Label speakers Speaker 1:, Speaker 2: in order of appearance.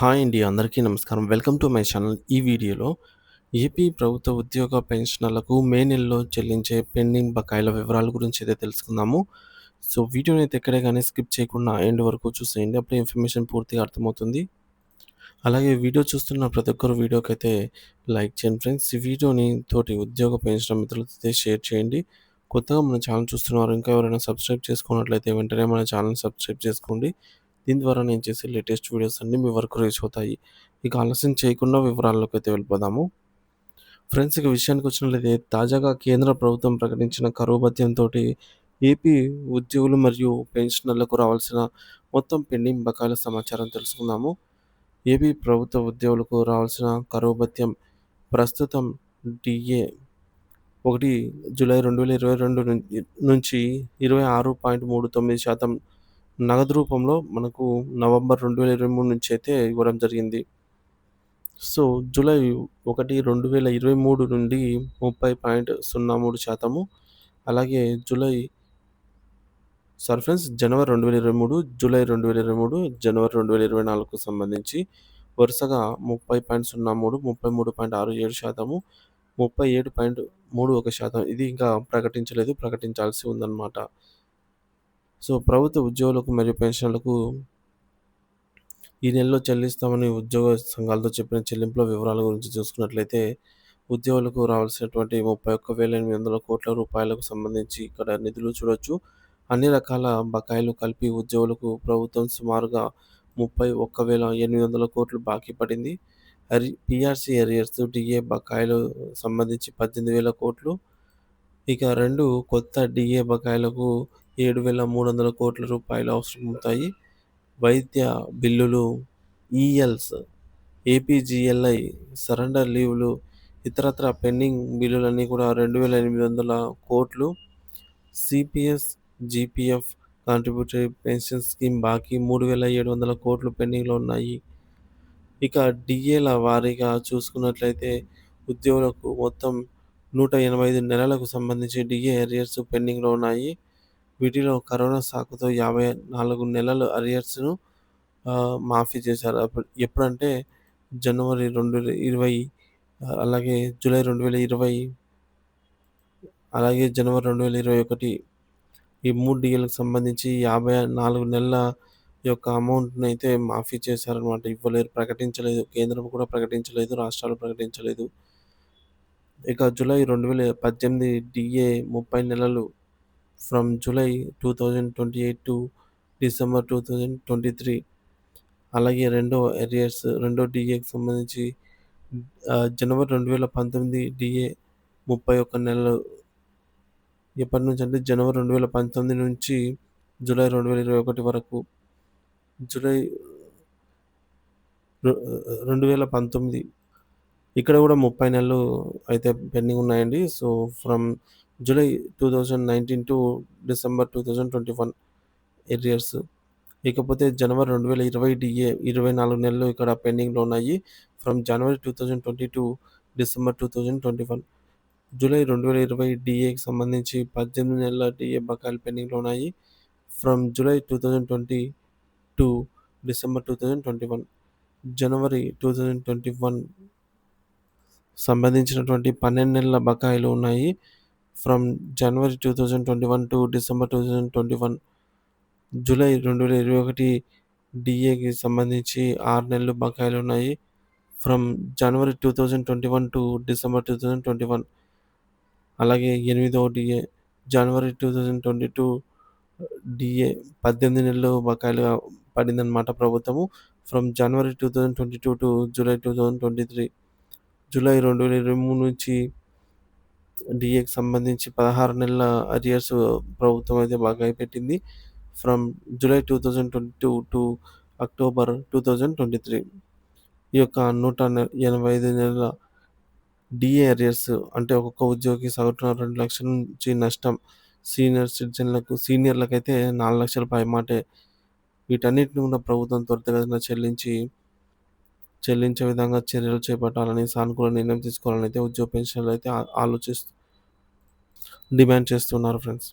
Speaker 1: Hi అండి. అందరికీ నమస్కారం. Welcome to my channel. ఈ వీడియోలో ఏపీ ప్రభుత్వ ఉద్యోగ పెన్షనర్లకు మే నెలలో చెల్లించే పెండింగ్ బకాయిల వివరాల గురించి అయితే తెలుసుకుందాము. సో, వీడియోనైతే ఎక్కడ గాని స్కిప్ చేయకుండా ఎండ్ వరకు చూసేయండి. అప్పుడే ఇన్ఫర్మేషన్ పూర్తిగా అర్థమవుతుంది. అలాగే వీడియో చూస్తున్న ప్రతి ఒక్కరు వీడియోకైతే లైక్ చేయండి ఫ్రెండ్స్. ఈ వీడియోని తోటి ఉద్యోగ పెన్షనర్ మిత్రులతో షేర్ చేయండి. కొత్తగా మన ఛానల్ చూస్తున్నారు ఇంకా ఎవరైనా సబ్స్క్రైబ్ చేసుకున్నట్లయితే వెంటనే మన ఛానల్ సబ్స్క్రైబ్ చేసుకోండి. దీని ద్వారా నేను చేసే లేటెస్ట్ వీడియోస్ అన్నీ మీ వరకు రీచ్ అవుతాయి. ఇక ఆలస్యం చేయకుండా వివరాల్లోకైతే వెళ్ళిపోదాము. ఫ్రెండ్స్, ఇక విషయానికొచ్చినట్లయితే తాజాగా కేంద్ర ప్రభుత్వం ప్రకటించిన కరువు భత్యంతోటి ఏపీ ఉద్యోగులు మరియు పెన్షనర్లకు రావాల్సిన మొత్తం పెండింగ్ బకాయిల సమాచారం తెలుసుకుందాము. ఏపీ ప్రభుత్వ ఉద్యోగులకు రావాల్సిన కరువు భత్యం ప్రస్తుతం డిఏ 1 జూలై 2022 నుంచి 26.39% నగదు రూపంలో మనకు నవంబర్ 2023 నుంచి అయితే ఇవ్వడం జరిగింది. సో, జూలై 1, 2023 నుండి 30.03%, అలాగే జనవరి 2023, జూలై 2023, జనవరి 2024కు సంబంధించి వరుసగా 30.03, 33.67%, 37.31%. ఇది ఇంకా ప్రకటించలేదు. ప్రకటించాల్సి ఉందన్నమాట. సో, ప్రభుత్వ ఉద్యోగులకు మరియు పెన్షనర్లకు ఈ నెలలో చెల్లిస్తామని ఉద్యోగ సంఘాలతో చెప్పిన చెల్లింపుల వివరాల గురించి చూసుకున్నట్లయితే, ఉద్యోగులకు రావాల్సినటువంటి రూ. 31,800,00,00,000కు సంబంధించి ఇక్కడ నిధులు చూడొచ్చు. అన్ని రకాల బకాయిలు కలిపి ఉద్యోగులకు ప్రభుత్వం సుమారుగా 31,800,00,00,000 బాకీ పడింది. పీఆర్సీ అరియర్స్, డీఏ బకాయిలు సంబంధించి 18,000,00,00,000. ఇక 2 కొత్త డీఏ బకాయిలకు రూ. 7,300,00,00,000 అవసరమవుతాయి. వైద్య బిల్లులు, ఈఎల్స్, ఏపీజీఎల్ఐ, సరెండర్ లీవ్‌లు, ఇతరత్రా పెండింగ్ బిల్లులన్నీ కూడా 2,800,00,00,000. CPS, GPF contributory pension scheme బాకీ 3,700,00,00,000 పెండింగ్‌లో ఉన్నాయి. ఇక డీఏల వారీగా చూసుకున్నట్లయితే ఉద్యోగులకు మొత్తం 185 నెలలకు సంబంధించి డీఏ అరియర్స్ పెండింగ్‌లో ఉన్నాయి. వీటిలో కరోనా సాకుతో 54 నెలల అరియర్స్‌ను మాఫీ చేశారు. ఎప్పుడంటే జనవరి 2020, అలాగే జూలై 2020, అలాగే జనవరి 2021 ఈ 3 డీఏలకు సంబంధించి 54 నెలల యొక్క అమౌంట్‌నైతే మాఫీ చేశారనమాట. ఇవ్వలేరు, ప్రకటించలేదు. కేంద్రం కూడా ప్రకటించలేదు. రాష్ట్రాలు ప్రకటించలేదు. ఇక జూలై 2018 డీఏ 30 నెలలు ఫ్రమ్ జూలై 2028 టు డిసెంబర్ 2023. అలాగే రెండో డీఏకి సంబంధించి జనవరి 2019 డీఏ 31 నెలలు. ఎప్పటినుంచంటే జనవరి 2019 నుంచి జూలై 2021 వరకు. జూలై 2019 ఇక్కడ కూడా 30 నెలలు అయితే పెండింగ్ ఉన్నాయండి. So, from July 2019 to December 2021 arrears. ఇకపోతే జనవరి 2020 డీఏ 24 నెలలు ఇక్కడ పెండింగ్‌లో ఉన్నాయి. From January 2020 to December 2021. July 2020 డీఏకి సంబంధించి 18 నెలల డీఏ బకాయిలు పెండింగ్‌లో ఉన్నాయి. From July 2020 to December 2021. జనవరి 2021 సంబంధించినటువంటి 12 నెలల బకాయిలు ఉన్నాయి. From January 2021 to December 2021. July 2021 డీఏకి సంబంధించి 6 నెలలు బకాయిలున్నాయి. From January 2021 to December 2021. అలాగే 8వ డీఏ జనవరి 2022 డీఏ 18 నెలలు బకాయిలుగా పడిందనమాట ప్రభుత్వము. From January 2022 to July 2023. July 2023 నుంచి డీఏకి సంబంధించి 16 నెలల అరియర్స్ ప్రభుత్వం అయితే బకాయి పెట్టింది. From July 2022 to October 2023. ఈ యొక్క 185 నెలల డీఏ అరియర్స్ అంటే ఒక్కొక్క ఉద్యోగికి సగటున 2,00,000 నుంచి నష్టం. సీనియర్లకైతే 4,00,000 పైమాటే. వీటన్నిటిని కూడా ప్రభుత్వం త్వరితగతిన చెల్లించే విధంగా చర్యలు చేపట్టాలని, సానుకూల నిర్ణయం తీసుకోవాలని అయితే ఉద్యోగ పెన్షనర్లు అయితే డిమాండ్ చేస్తున్నారు ఫ్రెండ్స్.